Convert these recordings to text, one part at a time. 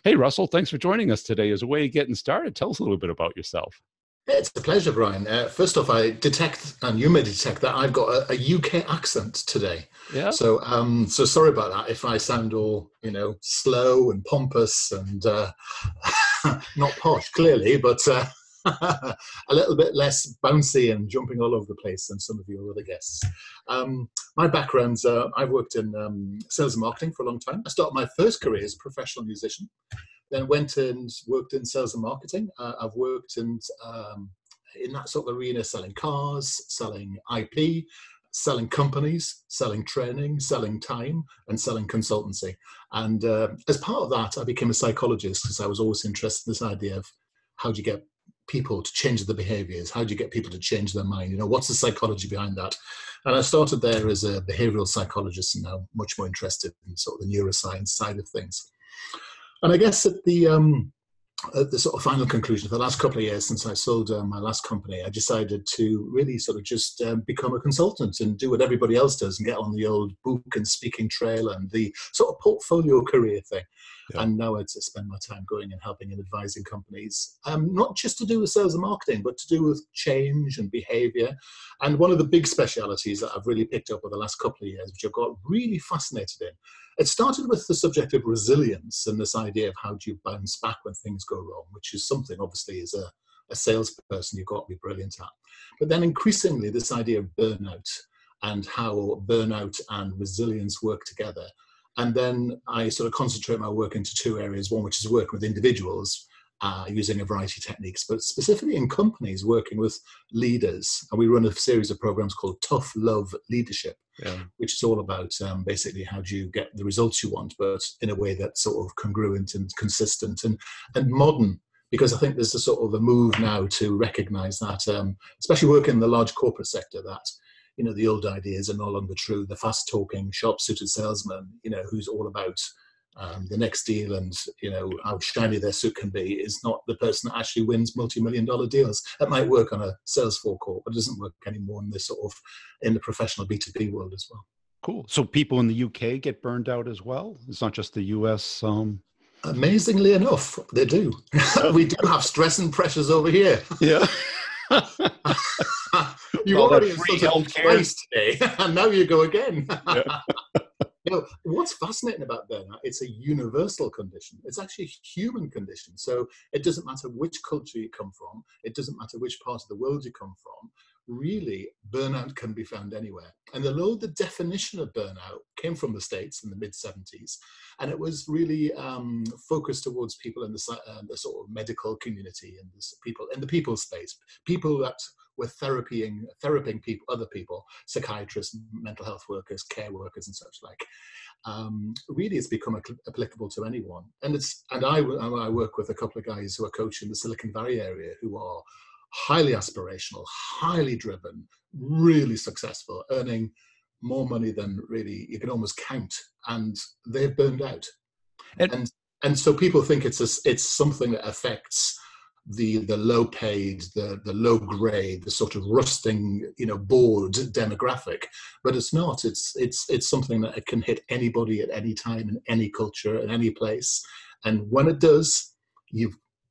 Hey, Russell, thanks for joining us today. As a way of getting started, tell us a little bit about yourself. It's a pleasure, Brian. First off, I detect, and you may detect that I've got a UK accent today. Yeah. So sorry about that if I sound all, slow and pompous and not posh, clearly, but a little bit less bouncy and jumping all over the place than some of your other guests. My background's, I've worked in sales and marketing for a long time. I started my first career as a professional musician. Then went and worked in sales and marketing. I've worked in that sort of arena, selling cars, selling IP, selling companies, selling training, selling time, and selling consultancy. And as part of that, I became a psychologist because I was always interested in this idea of how do you get people to change their behaviors? How do you get people to change their mind? What's the psychology behind that? And I started there as a behavioral psychologist and now much more interested in sort of the neuroscience side of things. And I guess at the sort of final conclusion, for the last couple of years since I sold my last company, I decided to really sort of just become a consultant and do what everybody else does and get on the old book and speaking trail and the sort of portfolio career thing. Yeah. And now I spend my time going and helping and advising companies, not just to do with sales and marketing, but to do with change and behavior. And one of the big specialities that I've really picked up over the last couple of years, which I've got really fascinated in, it started with the subject of resilience and this idea of how do you bounce back when things go wrong, which is something obviously as a salesperson you've got to be brilliant at. But then increasingly this idea of burnout and how burnout and resilience work together. And then I sort of concentrate my work into two areas, one which is working with individuals using a variety of techniques, but specifically in companies working with leaders. And we run a series of programs called Tough Love Leadership, which is all about basically how do you get the results you want, but in a way that's sort of congruent and consistent and modern. Because I think there's a sort of a move now to recognize that, especially working in the large corporate sector, that the old ideas are no longer true. The fast-talking, sharp-suited salesman, who's all about the next deal and how shiny their suit can be, is not the person that actually wins multi-million-dollar deals. That might work on a sales forecourt, but it doesn't work anymore in the professional B2B world as well. Cool. So people in the UK get burned out as well? It's not just the US. Amazingly enough, they do. We do have stress and pressures over here. Yeah. You've already insulted twice today, and now you go again. Yeah. What's fascinating about burnout, it's a universal condition. It's actually a human condition. So it doesn't matter which culture you come from. It doesn't matter which part of the world you come from. Really, burnout can be found anywhere. And although the definition of burnout came from the States in the mid-70s, and it was really focused towards people in the sort of medical community and people in the people space, people that were therapying people, other people, psychiatrists, mental health workers, care workers, and such like. Really, it's become applicable to anyone. And I work with a couple of guys who are coaching the Silicon Valley area who are highly aspirational, highly driven, really successful, earning more money than really you can almost count, and they've burned out. And so people think it's something that affects the low paid, the low grade, the sort of rusting, bored demographic, but it's not. It's something that it can hit anybody at any time in any culture in any place, and when it does,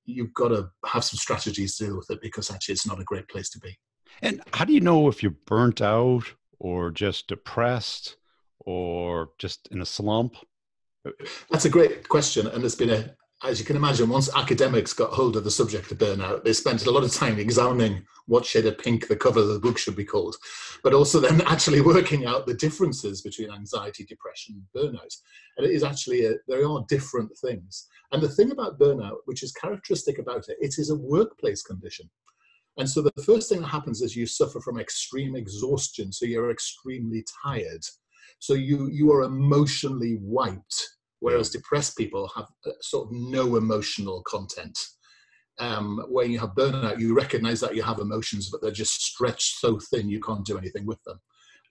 you've got to have some strategies to deal with it, because actually it's not a great place to be. And how do you know if you're burnt out or just depressed or just in a slump? That's a great question, and there's been as you can imagine, once academics got hold of the subject of burnout, they spent a lot of time examining what shade of pink the cover of the book should be called, but also then actually working out the differences between anxiety, depression, and burnout. And it is actually, there are different things. And the thing about burnout, which is characteristic about it, it is a workplace condition. And so the first thing that happens is you suffer from extreme exhaustion. So you're extremely tired. So you are emotionally wiped. Whereas depressed people have sort of no emotional content. When you have burnout, you recognize that you have emotions, but they're just stretched so thin you can't do anything with them.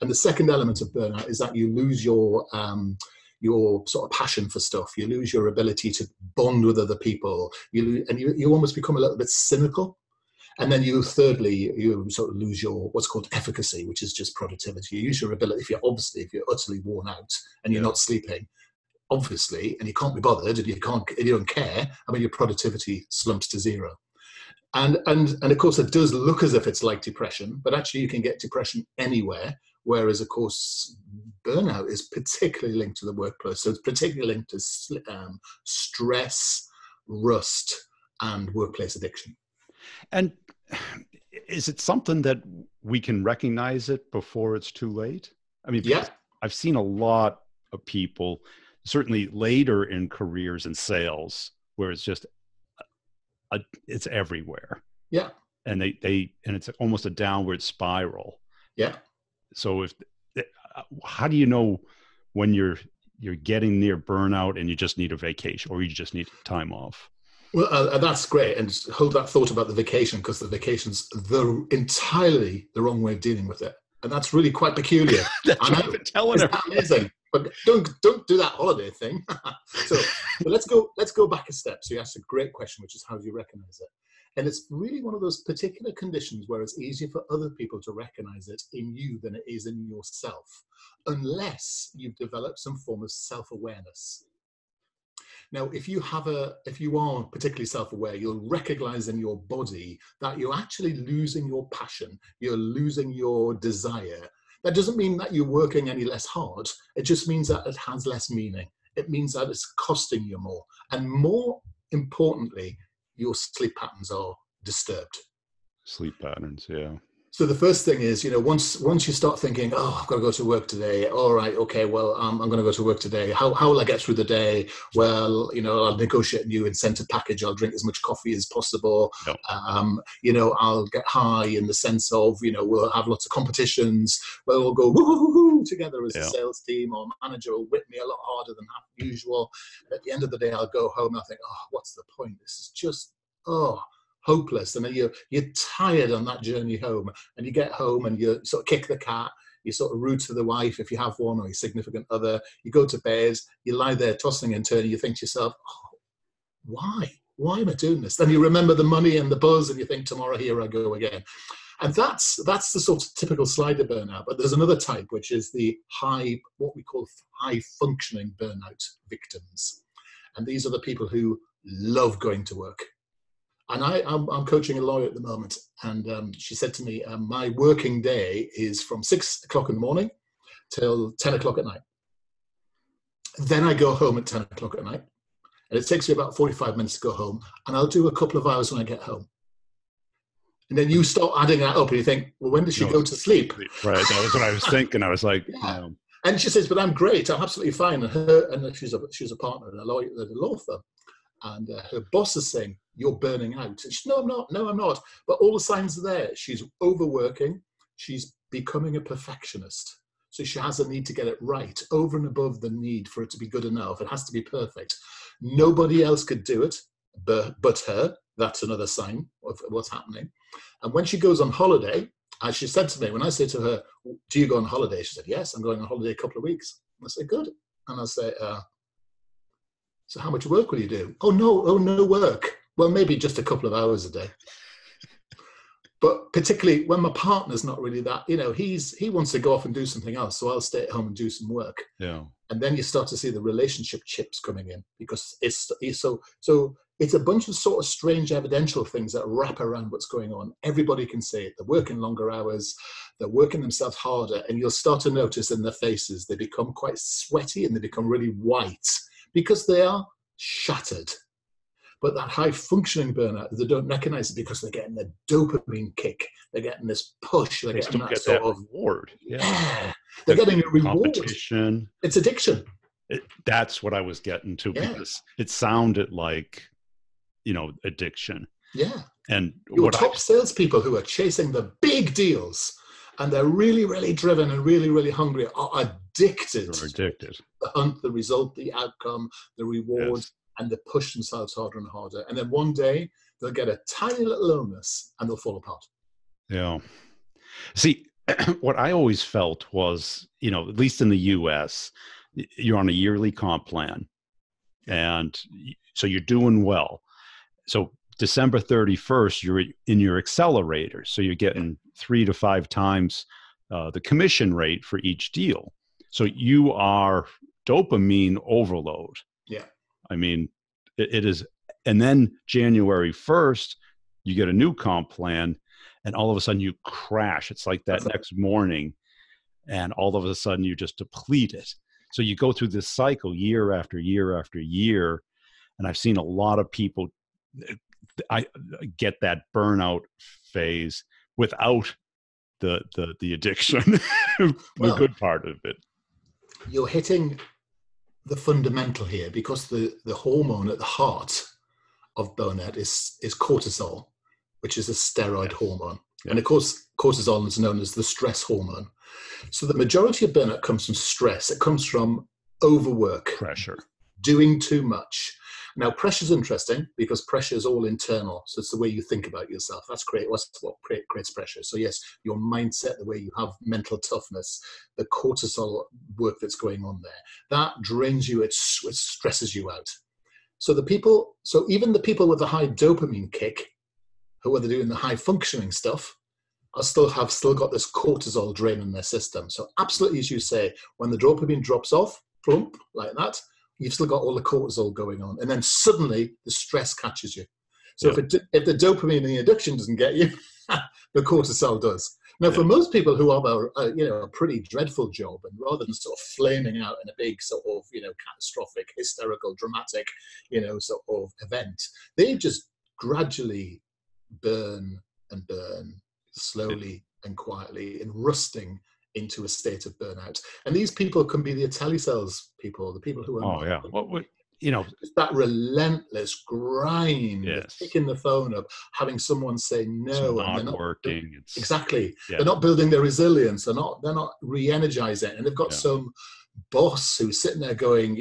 And the second element of burnout is that you lose your sort of passion for stuff. You lose your ability to bond with other people. You almost become a little bit cynical. And then thirdly, you sort of lose your what's called efficacy, which is just productivity. You use your ability, if you're utterly worn out and you're not sleeping, obviously, and you can't be bothered, and you don't care, I mean, your productivity slumps to zero. And of course, it does look as if it's like depression, but actually you can get depression anywhere. Whereas, of course, burnout is particularly linked to the workplace. So it's particularly linked to stress, rust, and workplace addiction. And is it something that we can recognize it before it's too late? I mean, yeah, I've seen a lot of people, certainly later in careers in sales, where it's just it's everywhere. Yeah. And and it's almost a downward spiral. Yeah. So how do you know when you're getting near burnout and you just need a vacation or you just need time off? Well, that's great. And hold that thought about the vacation, because the vacation's entirely the wrong way of dealing with it. And that's really quite peculiar. That's what I've been telling her. Amazing. But don't do that holiday thing. So let's go back a step. So you asked a great question, which is how do you recognize it? And it's really one of those particular conditions where it's easier for other people to recognize it in you than it is in yourself, unless you've developed some form of self-awareness. Now, if you are particularly self-aware, you'll recognize in your body that you're actually losing your passion, you're losing your desire. That doesn't mean that you're working any less hard. It just means that it has less meaning. It means that it's costing you more. And more importantly, your sleep patterns are disturbed. Sleep patterns, yeah. So the first thing is, once you start thinking, oh, I've got to go to work today. All right, okay, well, I'm going to go to work today. How will I get through the day? Well, I'll negotiate a new incentive package. I'll drink as much coffee as possible. Yep. I'll get high in the sense of, we'll have lots of competitions where we'll go woo together as a sales team. Or manager will whip me a lot harder than usual. At the end of the day, I'll go home and I'll think, oh, what's the point? This is just, hopeless. And then you're tired on that journey home, and you get home and you sort of kick the cat, you sort of rude to the wife if you have one, or your significant other, you go to bed, you lie there tossing and turning, you think to yourself, oh, why am I doing this? Then you remember the money and the buzz and you think, tomorrow here I go again. And that's the sort of typical slider burnout. But there's another type, which is the what we call high functioning burnout victims. And these are the people who love going to work. And I'm coaching a lawyer at the moment, and she said to me, my working day is from 6 o'clock in the morning till 10 o'clock at night. Then I go home at 10 o'clock at night, and it takes me about 45 minutes to go home, and I'll do a couple of hours when I get home. And then you start adding that up, and you think, well, when does she go to sleep? Right, that was what I was thinking. I was like, yeah. And she says, but I'm great, I'm absolutely fine. And she's a partner in a law firm. And her boss is saying, you're burning out. And she, no, I'm not. But all the signs are there. She's overworking. She's becoming a perfectionist. So she has a need to get it right, over and above the need for it to be good enough. It has to be perfect. Nobody else could do it but her. That's another sign of what's happening. And when she goes on holiday, as she said to me, when I say to her, do you go on holiday? She said, yes, I'm going on holiday a couple of weeks. And I say, good. And I say, so how much work will you do? Oh, no work. Well, maybe just a couple of hours a day. But particularly when my partner's not really that, he wants to go off and do something else. So I'll stay at home and do some work. Yeah. And then you start to see the relationship chips coming in, because it's a bunch of sort of strange evidential things that wrap around what's going on. Everybody can see it. They're working longer hours. They're working themselves harder. And you'll start to notice in their faces, they become quite sweaty and they become really white because they are shattered. But that high functioning burnout, they don't recognize it because they're getting the dopamine kick. They're getting this push. They're getting that sort of reward. Yeah. They're getting a reward. Competition. It's addiction. That's what I was getting to, because it sounded like, addiction. Yeah. And your top salespeople who are chasing the big deals and they're really, really driven and really, really hungry are addicted. They're addicted. The hunt, the result, the outcome, the reward. Yes. And they push themselves harder and harder. And then one day they'll get a tiny little illness and they'll fall apart. Yeah. See, what I always felt was, at least in the US, you're on a yearly comp plan. And so you're doing well. So December 31st, you're in your accelerator. So you're getting 3 to 5 times the commission rate for each deal. So you are dopamine overload. Yeah. I mean, it is. And then January 1st, you get a new comp plan, and all of a sudden you crash. It's like that next morning, and all of a sudden you just deplete it. So you go through this cycle year after year after year. And I've seen a lot of people I get that burnout phase without the addiction, the good part of it. You're hitting the fundamental here, because the hormone at the heart of burnout is cortisol, which is a steroid hormone. And of course, cortisol is known as the stress hormone. So the majority of burnout comes from stress. It comes from overwork, pressure, doing too much. Now, pressure is interesting because pressure is all internal. So it's the way you think about yourself. That's what creates pressure. So yes, your mindset, the way you have mental toughness, the cortisol work that's going on there, that drains you, it stresses you out. So even the people with the high dopamine kick, who are doing the high functioning stuff, have still got this cortisol drain in their system. So absolutely, as you say, when the dopamine drops off, plump, like that, you've still got all the cortisol going on. And then suddenly the stress catches you. So if the dopamine and the addiction doesn't get you, the cortisol does. Now, for most people who have a pretty dreadful job, and rather than sort of flaming out in a big sort of, catastrophic, hysterical, dramatic, sort of event, they just gradually burn and burn, slowly and quietly, and rusting into a state of burnout. And these people can be the telecells people, the people who are it's that relentless grind of picking the phone up, having someone say no, and they're not working. Exactly. They're not building their resilience. They're not re-energizing. And they've got some boss who's sitting there going,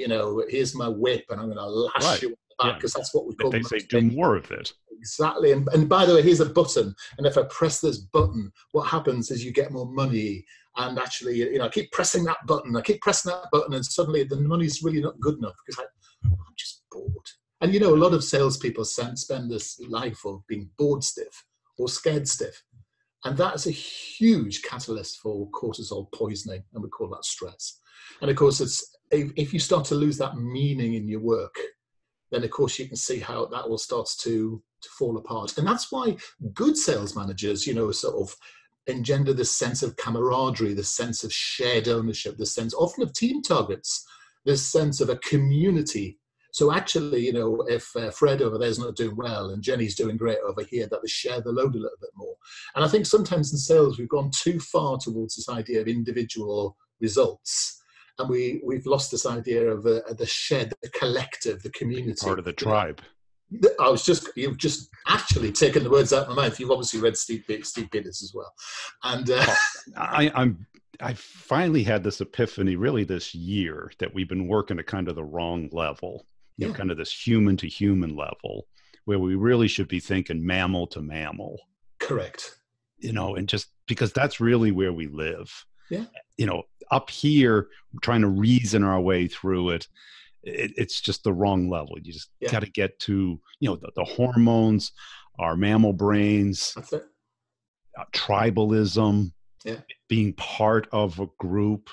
here's my whip and I'm going to lash you back, because that's what we call they say do more of it. Exactly. And by the way, here's a button. And if I press this button, what happens is you get more money. And actually, I keep pressing that button. And suddenly the money's really not good enough because I'm just bored. And, a lot of salespeople spend this life of being bored stiff or scared stiff. And that's a huge catalyst for cortisol poisoning. And we call that stress. And of course, if you start to lose that meaning in your work, then of course you can see how that will start to fall apart. And that's why good sales managers, sort of engender this sense of camaraderie, this sense of shared ownership, this sense often of team targets, this sense of a community. So actually, if Fred over there is not doing well and Jenny's doing great over here, that they share the load a little bit more. And I think sometimes in sales, we've gone too far towards this idea of individual results. And we've lost this idea of the shared, the collective, the community. Part of the tribe. You've just actually taken the words out of my mouth. You've obviously read Steve Peters as well. And I finally had this epiphany really this year that we've been working at kind of the wrong level, kind of this human to human level, where we really should be thinking mammal to mammal. Correct. And just because that's really where we live. Yeah. Up here, trying to reason our way through it, it's just the wrong level. You just got to get to, the hormones, our mammal brains, that's it. Tribalism, being part of a group,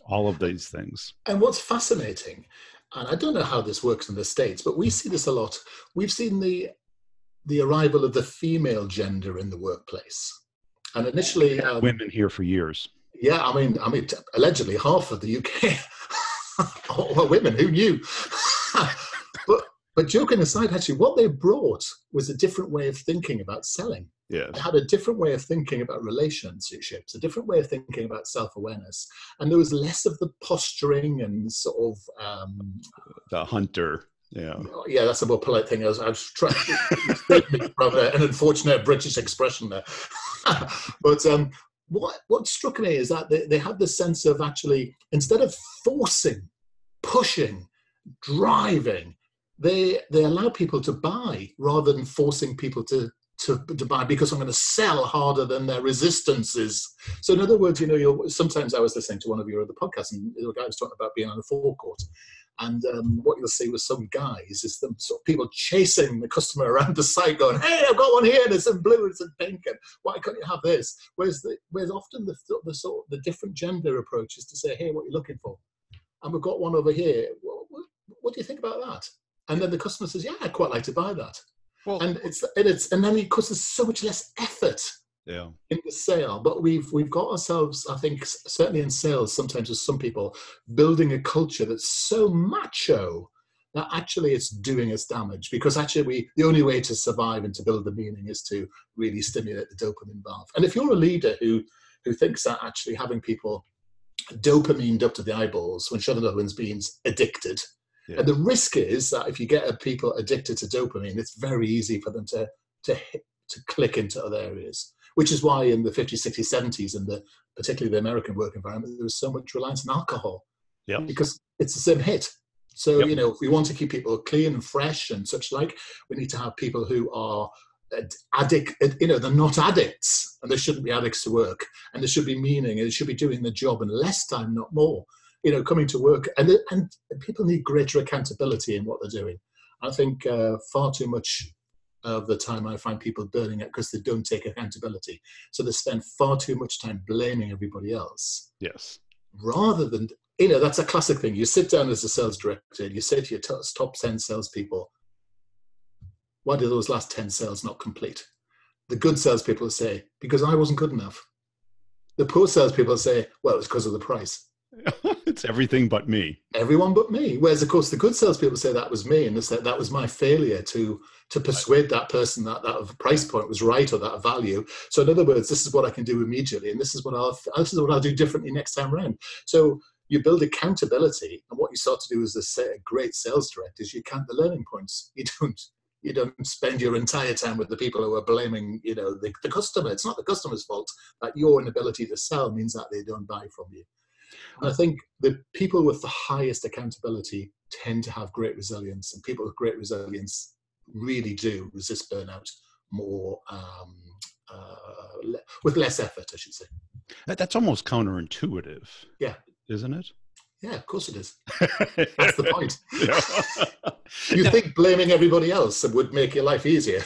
all of these things. And what's fascinating, and I don't know how this works in the States, but we see this a lot. We've seen the arrival of the female gender in the workplace. And initially... women here for years. Yeah, I mean, allegedly half of the UK are women. Who knew? But joking aside, actually, what they brought was a different way of thinking about selling. Yes. They had a different way of thinking about relationships, a different way of thinking about self-awareness. And there was less of the posturing and sort of... the hunter. Yeah. Yeah, that's a more polite thing. I was trying to from an unfortunate British expression there. But what struck me is that they had this sense of actually, instead of forcing, pushing, driving, they allow people to buy rather than forcing people to buy because I'm going to sell harder than their resistance is. So in other words, sometimes I was listening to one of your other podcasts and the guy was talking about being on a forecourt. And what you'll see with some guys is them sort of people chasing the customer around the site going, hey, I've got one here, and it's in blue, and it's in pink, and why can't you have this? Whereas often the different gender approach is to say, hey, what are you looking for? and we've got one over here. What do you think about that? And then the customer says, yeah, I'd quite like to buy that. Well, And and then it costs us so much less effort yeah. in the sale. But we've got ourselves, I think, certainly in sales, sometimes with some people, building a culture that's so macho that actually it's doing us damage, because actually the only way to survive and to build the meaning is to really stimulate the dopamine valve. And if you're a leader who thinks that actually having people dopamine up to the eyeballs when shut, in other words, means addicted. Yeah. And the risk is that if you get people addicted to dopamine, it's very easy for them to click into other areas, which is why in the 50s, 60s, 70s, and particularly the American work environment, there was so much reliance on alcohol. Yeah. Because it's the same hit. So, you know, if we want to keep people clean and fresh and such like, we need to have people who are they're not addicts, and they shouldn't be addicts to work, and there should be meaning, and they should be doing the job in less time, not more. You know, coming to work, and people need greater accountability in what they're doing. I think far too much of the time I find people burning out because they don't take accountability. So they spend far too much time blaming everybody else. Yes. Rather than, you know, that's a classic thing. You sit down as a sales director and you say to your top 10 salespeople, why did those last 10 sales not complete? The good salespeople say, because I wasn't good enough. The poor salespeople say, well, it's because of the price. It's everything but me. Everyone but me. Whereas, of course, the good salespeople say that was me, and they say that was my failure to persuade that person that price point was right, or that value. So, in other words, this is what I can do immediately, and this is what I'll do differently next time around. So, you build accountability, and what you start to do as a great sales director is you count the learning points. You don't spend your entire time with the people who are blaming, you know, the customer. It's not the customer's fault that your inability to sell means that they don't buy from you. And I think the people with the highest accountability tend to have great resilience, and people with great resilience really do resist burnout more, with less effort, I should say. That's almost counterintuitive. Yeah. Isn't it? Yeah, of course it is. That's the point. You think blaming everybody else would make your life easier.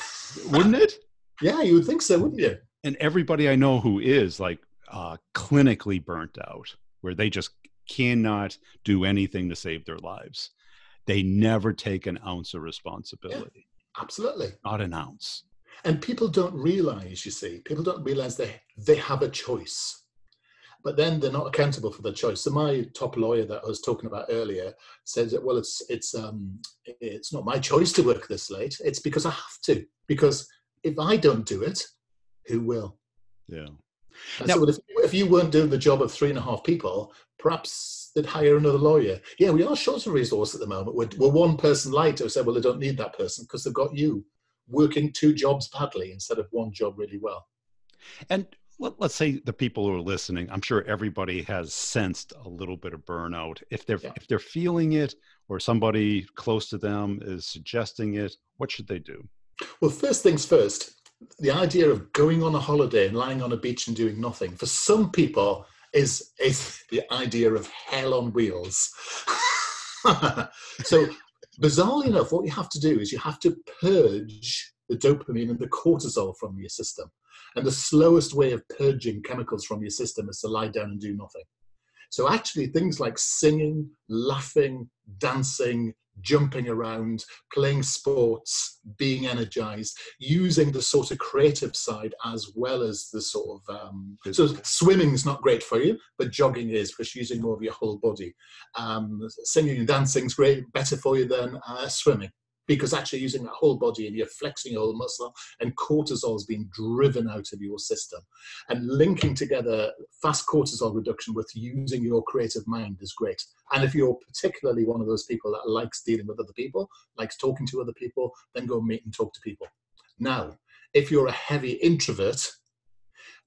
Wouldn't it? Yeah, you would think so, wouldn't you? And everybody I know who is like clinically burnt out, where they just cannot do anything to save their lives. They never take an ounce of responsibility. Yeah, absolutely. Not an ounce. And people don't realize, you see, they have a choice. But then they're not accountable for the choice. So my top lawyer that I was talking about earlier says that, well, it's not my choice to work this late. It's because I have to. Because if I don't do it, who will? Yeah. Now, so if you weren't doing the job of 3.5 people, perhaps they'd hire another lawyer. Yeah, we are short of resource at the moment. We're one person light who said, well, they don't need that person because they've got you working 2 jobs badly instead of 1 job really well. And let's say the people who are listening, I'm sure everybody has sensed a little bit of burnout. If they're feeling it, or somebody close to them is suggesting it, what should they do? Well, first things first, the idea of going on a holiday and lying on a beach and doing nothing, for some people is the idea of hell on wheels. So bizarrely enough, what you have to do is you have to purge the dopamine and the cortisol from your system. And the slowest way of purging chemicals from your system is to lie down and do nothing. So actually things like singing, laughing, dancing, jumping around, playing sports, being energized, using the sort of creative side as well as the sort of, so swimming's not great for you, but jogging is, because you're using more of your whole body. Singing and dancing's better for you than swimming, because actually using that whole body and you're flexing your whole muscle, and cortisol is being driven out of your system. And linking together fast cortisol reduction with using your creative mind is great. And if you're particularly one of those people that likes dealing with other people, likes talking to other people, then go meet and talk to people. Now, if you're a heavy introvert,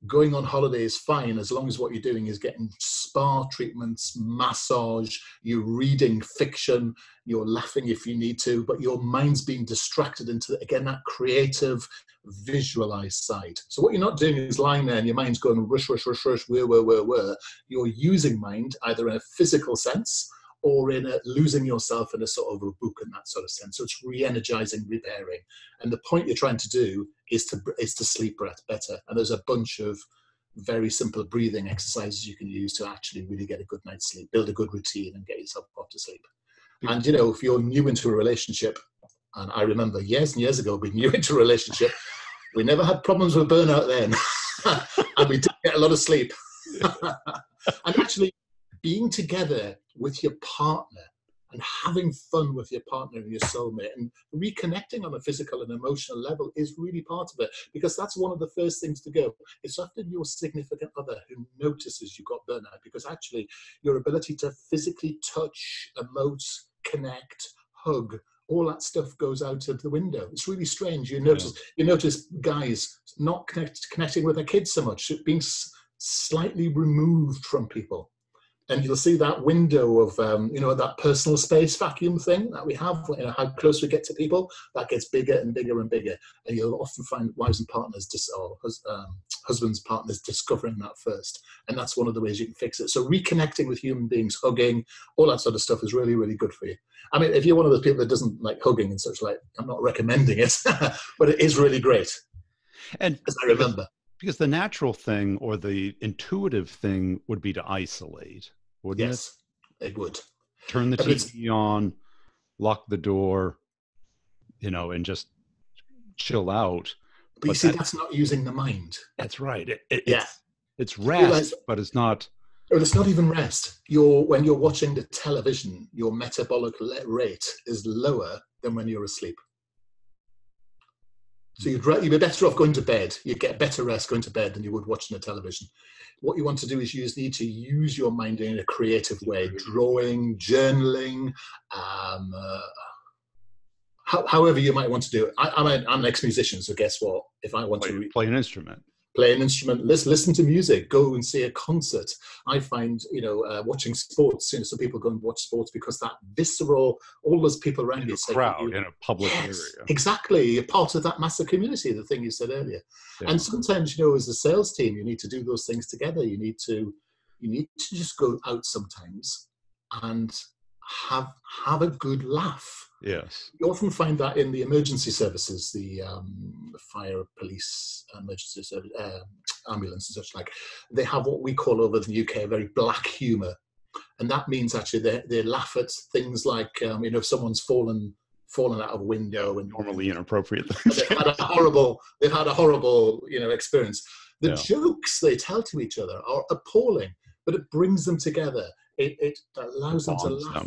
going on holiday is fine as long as what you're doing is getting spa treatments, massage, you're reading fiction, you're laughing if you need to, but your mind's being distracted into, again, that creative, visualized side. So what you're not doing is lying there and your mind's going rush, rush, rush, rush, where. You're using mind either in a physical sense or in losing yourself in a sort of a book in that sort of sense. So it's re-energizing, repairing. And the point you're trying to do is to sleep better. And there's a bunch of very simple breathing exercises you can use to actually really get a good night's sleep, build a good routine and get yourself off to sleep. And, if you're new into a relationship, and I remember years and years ago being new into a relationship, we never had problems with burnout then. And we did get a lot of sleep. And actually being together with your partner and having fun with your partner and your soulmate and reconnecting on a physical and emotional level is really part of it, because that's one of the first things to go. It's often your significant other who notices you got burnout, because actually your ability to physically touch, emote, connect, hug, all that stuff goes out of the window. It's really strange. You notice guys not connecting with their kids so much, being slightly removed from people. And you'll see that window of, that personal space vacuum thing that we have, how close we get to people, that gets bigger and bigger and bigger. And you'll often find wives and partners, husbands, partners discovering that first. And that's one of the ways you can fix it. So reconnecting with human beings, hugging, all that sort of stuff is really, really good for you. I mean, if you're one of those people that doesn't like hugging and such, like, I'm not recommending it, but it is really great. And as I remember. Because the natural thing or the intuitive thing would be to isolate, wouldn't it? Yes, it would. Turn the TV on, lock the door, and just chill out. But you see, that's not using the mind. That's right. It's rest, but it's not. Well, it's not even rest. When you're watching the television, your metabolic rate is lower than when you're asleep. So you'd be better off going to bed. You'd get better rest going to bed than you would watching the television. What you want to do is you just need to use your mind in a creative way, drawing, journaling, however you might want to do it. I'm an ex-musician, so guess what? If I want to play an instrument, listen to music, go and see a concert. I find, watching sports, some people go and watch sports because that visceral, all those people around you. Crowd in a public area. Exactly. You're part of that massive community, the thing you said earlier. Yeah. And sometimes, as a sales team, you need to do those things together. You need to just go out sometimes and have a good laugh. Yes. You often find that in the emergency services, the fire, police, emergency service, ambulance and such like. They have what we call over in the UK a very black humour. And that means actually they laugh at things like, if someone's fallen out of a window and normally inappropriate things. They've had a horrible, experience. The jokes they tell to each other are appalling, but it brings them together. It allows them to laugh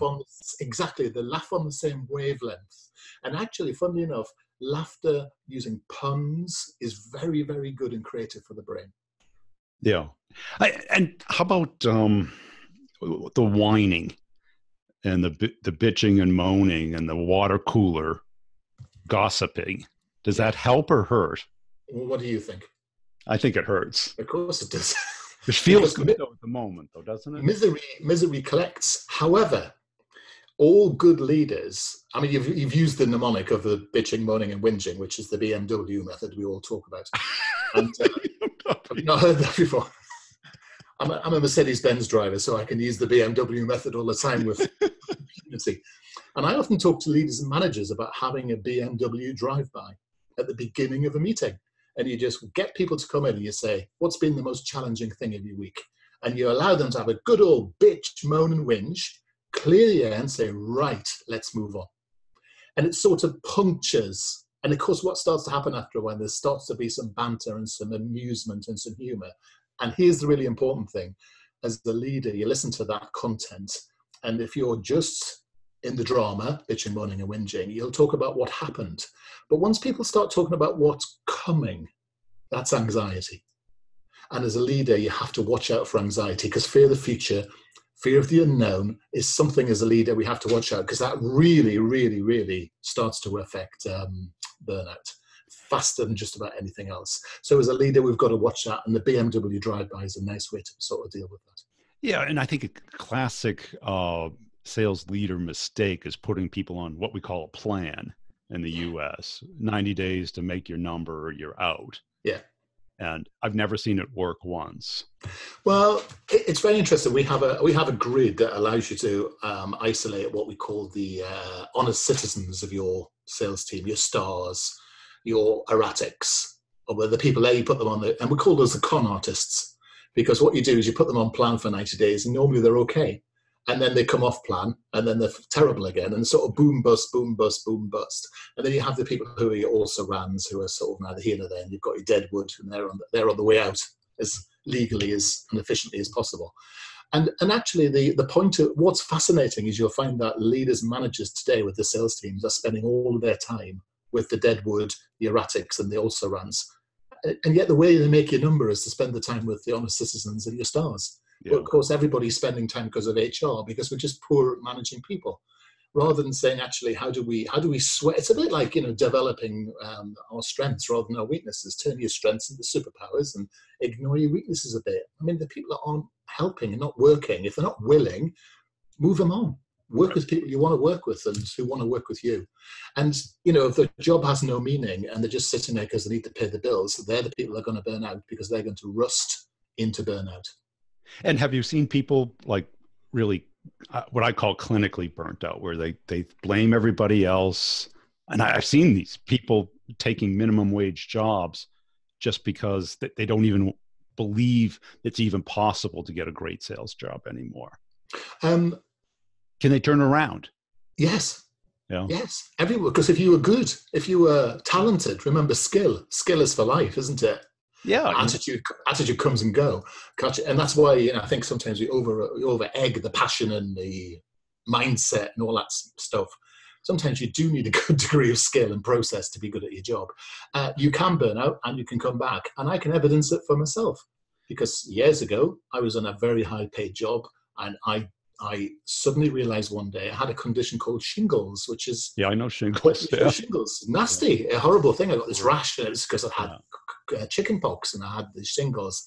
they laugh on the same wavelength. And actually, funnily enough, laughter using puns is very, very good and creative for the brain. Yeah. And how about the whining and the bitching and moaning and the water cooler gossiping? Does that help or hurt? Well, what do you think? I think it hurts. Of course it does. It feels good at the moment, though, doesn't it? Misery collects. However, all good leaders, I mean, you've used the mnemonic of the bitching, moaning, and whinging, which is the BMW method we all talk about. And have you not heard that before? I'm a Mercedes-Benz driver, so I can use the BMW method all the time with impunity. And I often talk to leaders and managers about having a BMW drive-by at the beginning of a meeting. And you just get people to come in and you say, what's been the most challenging thing of your week? And you allow them to have a good old bitch, moan and whinge, clear the air and say, right, let's move on. And it sort of punctures. And of course, what starts to happen after a while, there starts to be some banter and some amusement and some humor. And here's the really important thing. As the leader, you listen to that content. And if you're just in the drama, bitching, moaning and whinging, you'll talk about what happened. But once people start talking about what's coming, that's anxiety. And as a leader, you have to watch out for anxiety, because fear of the future, fear of the unknown is something as a leader we have to watch out, because that really, really, really starts to affect burnout faster than just about anything else. So as a leader, we've got to watch that. And the BMW drive-by is a nice way to sort of deal with that. Yeah, and I think a classic sales leader mistake is putting people on what we call a plan in the US, 90 days to make your number or you're out. Yeah. And I've never seen it work once. Well, it's very interesting. We have a grid that allows you to isolate what we call the honest citizens of your sales team, your stars, your erratics, or the people there you put them on, and we call those the con artists. because what you do is you put them on plan for 90 days, and normally they're okay. And then they come off plan, and then they're terrible again, and sort of boom, bust, boom, bust, boom, bust. And then you have the people who are your also-rans, who are sort of neither here nor there, and you've got your deadwood, and they're on the way out as legally as and efficiently as possible. And actually, the point of what's fascinating is you'll find that leaders and managers today with the sales teams are spending all of their time with the deadwood, the erratics, and the also-rans. And yet the way they make your number is to spend the time with the honest citizens and your stars. Yeah. But of course, everybody's spending time because of HR, because we're just poor at managing people. Rather than saying, actually, how do we sweat? It's a bit like, developing our strengths rather than our weaknesses. Turn your strengths into superpowers and ignore your weaknesses a bit. I mean, the people that aren't helping and not working, if they're not willing, move them on. Work with people you want to work with and who want to work with you. And, if the job has no meaning and they're just sitting there because they need to pay the bills, they're the people that are going to burn out because they're going to rust into burnout. And have you seen people like really what I call clinically burnt out, where they blame everybody else? And I've seen these people taking minimum wage jobs just because they don't even believe it's even possible to get a great sales job anymore. Can they turn around? Yes. Yeah. Yes. Everyone. Because if you were good, if you were talented, remember skill is for life, isn't it? Yeah. Attitude comes and go. And that's why I think sometimes we over egg the passion and the mindset and all that stuff. Sometimes you do need a good degree of skill and process to be good at your job. You can burn out and you can come back. And I can evidence it for myself. Because years ago, I was on a very high paid job, and I suddenly realized one day I had a condition called shingles, which is... Yeah, I know shingles. Yeah. Shingles. Nasty, a horrible thing. I got this rash, and it was because I had chicken pox and I had the shingles.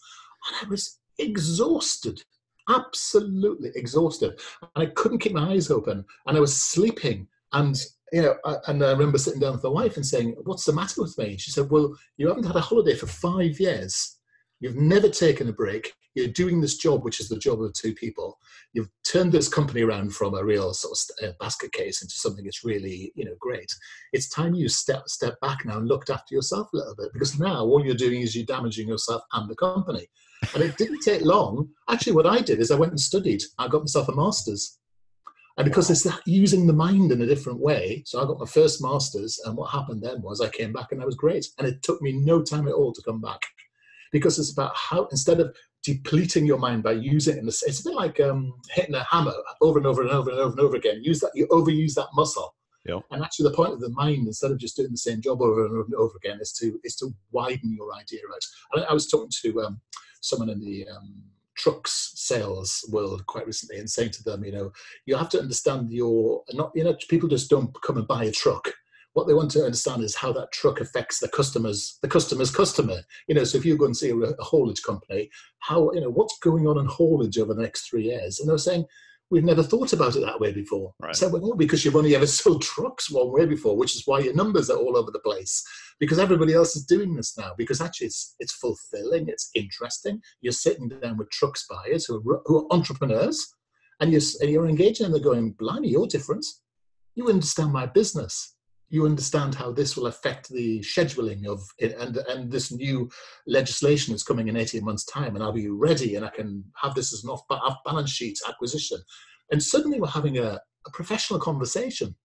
And I was exhausted, absolutely exhausted. And I couldn't keep my eyes open, and I was sleeping. And, and I remember sitting down with my wife and saying, "What's the matter with me?" She said, "Well, you haven't had a holiday for 5 years. You've never taken a break. You're doing this job, which is the job of two people. You've turned this company around from a real sort of basket case into something that's really, great. It's time you step back now and looked after yourself a little bit, because now all you're doing is you're damaging yourself and the company." And it didn't take long. Actually, what I did is I went and studied. I got myself a master's. And because it's that using the mind in a different way, so I got my first master's, and what happened then was I came back and I was great. And it took me no time at all to come back. Because it's about how, instead of depleting your mind by using it, it's a bit like hitting a hammer over and over and over and over and over again. You overuse that muscle. Yep. And actually the point of the mind, instead of just doing the same job over and over and over again, is to widen your idea out. I was talking to someone in the trucks sales world quite recently and saying to them, you have to understand people just don't come and buy a truck. What they want to understand is how that truck affects the customer's customer. So if you go and see a haulage company, what's going on in haulage over the next 3 years? And they're saying, we've never thought about it that way before. Right. So, well, no, because you've only ever sold trucks one way before, which is why your numbers are all over the place. Because everybody else is doing this now. Because actually it's fulfilling, it's interesting. You're sitting down with trucks buyers who are entrepreneurs, and you're engaging, and they're going, "Blimey, you're different. You understand my business. You understand how this will affect the scheduling of it, and this new legislation is coming in 18 months' time, and I'll be ready, and I can have this as an off-balance sheet acquisition." And suddenly we're having a professional conversation.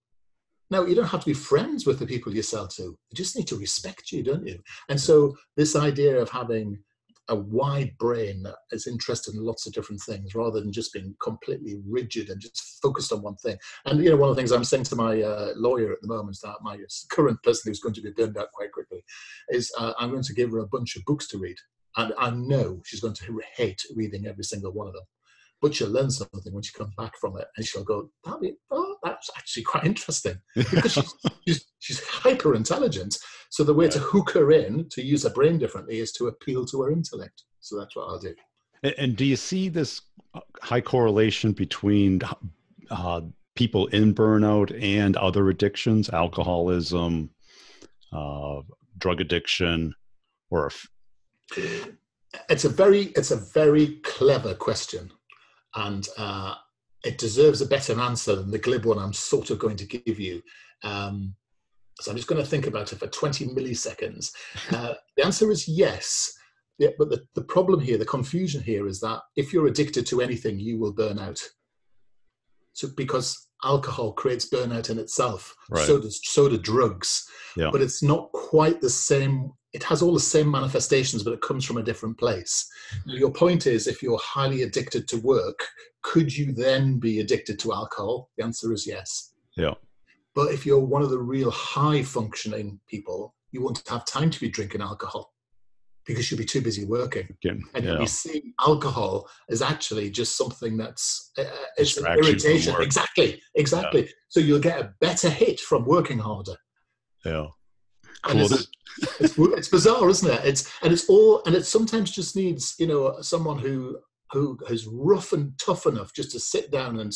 Now, you don't have to be friends with the people you sell to. You just need to respect you, don't you? And so this idea of having a wide brain that is interested in lots of different things rather than just being completely rigid and just focused on one thing. And, one of the things I'm saying to my lawyer at the moment, that my current person who's going to be burned out quite quickly, is I'm going to give her a bunch of books to read. And I know she's going to hate reading every single one of them. But she'll learn something when she comes back from it, and she'll go, that's actually quite interesting. Because she's hyper intelligent. So the way to hook her in, to use her brain differently, is to appeal to her intellect. So that's what I'll do. And do you see this high correlation between people in burnout and other addictions, alcoholism, drug addiction, or? It's a very clever question. And it deserves a better answer than the glib one I'm sort of going to give you. So I'm just going to think about it for 20 milliseconds. The answer is yes, Yeah, but the problem here, the confusion here is that if you're addicted to anything, you will burn out. So because alcohol creates burnout in itself, Right. so do drugs. Yeah. But it's not quite the same. It has all the same manifestations, but it comes from a different place. Your point is, if you're highly addicted to work, could you then be addicted to alcohol? The answer is yes. Yeah. But if you're one of the real high functioning people, you won't have time to be drinking alcohol because you'll be too busy working. Again, And yeah. you'll be seeing alcohol as actually just something that's it's an Distraction from irritation. work. Exactly. Yeah. So you'll get a better hit from working harder. Yeah. And Cool. it's bizarre, isn't it? It sometimes just needs, someone who is rough and tough enough just to sit down and,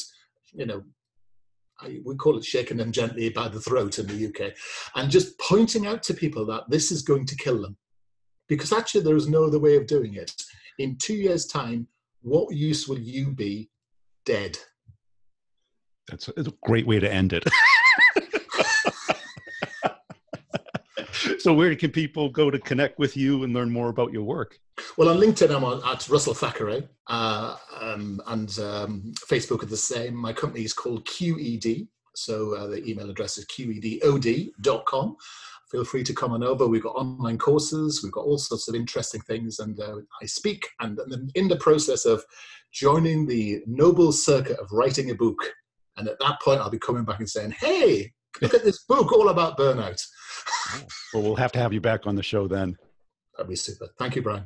we call it shaking them gently by the throat in the UK, and just pointing out to people that this is going to kill them. Because actually there is no other way of doing it. In 2 years' time, what use will you be? Dead. It's a great way to end it. So where can people go to connect with you and learn more about your work? Well, on LinkedIn, I'm at Russell Thackeray, and Facebook is the same. My company is called QED, so the email address is qedod.com. Feel free to come on over. We've got online courses. We've got all sorts of interesting things, and I speak. And I'm in the process of joining the noble circuit of writing a book. And at that point, I'll be coming back and saying, hey, look at this book all about burnout. Well, we'll have to have you back on the show then. That'd be super. Thank you, Brian.